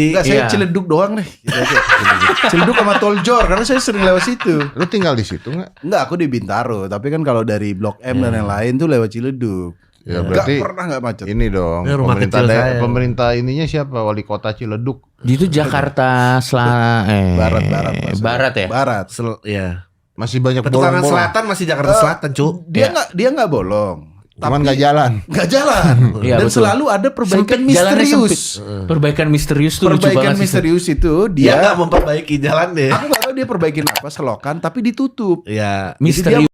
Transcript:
Enggak, saya Ciledug doang deh. Gitu aja. Ciledug sama Toljor karena saya sering lewat situ. Lu tinggal di situ nggak? Enggak, aku di Bintaro. Tapi kan kalau dari Blok M dan yang lain tuh lewat Ciledug. Ya berarti Nggak pernah nggak macet. Ini dong. Ini rumah Pemerintah kecil saya. pemerintah ininya siapa? Wali kota Ciledug. Itu Jakarta Barat maksudnya. Barat ya? Barat. Ya. Masih banyak Petukangan bolong-bolong. Selatan masih Jakarta Selatan, Cuk. Dia nggak bolong. Cuman nggak jalan. Nggak jalan. Iya, Dan betul. selalu ada perbaikan Sempit, jalannya misterius. sempit. Perbaikan misterius tuh lucu Perbaikan banget sih. misterius itu Dia dia nggak memperbaiki jalan deh. aku nggak tahu dia perbaikin apa selokan tapi ditutup. Ya. Jadi dia Misterius.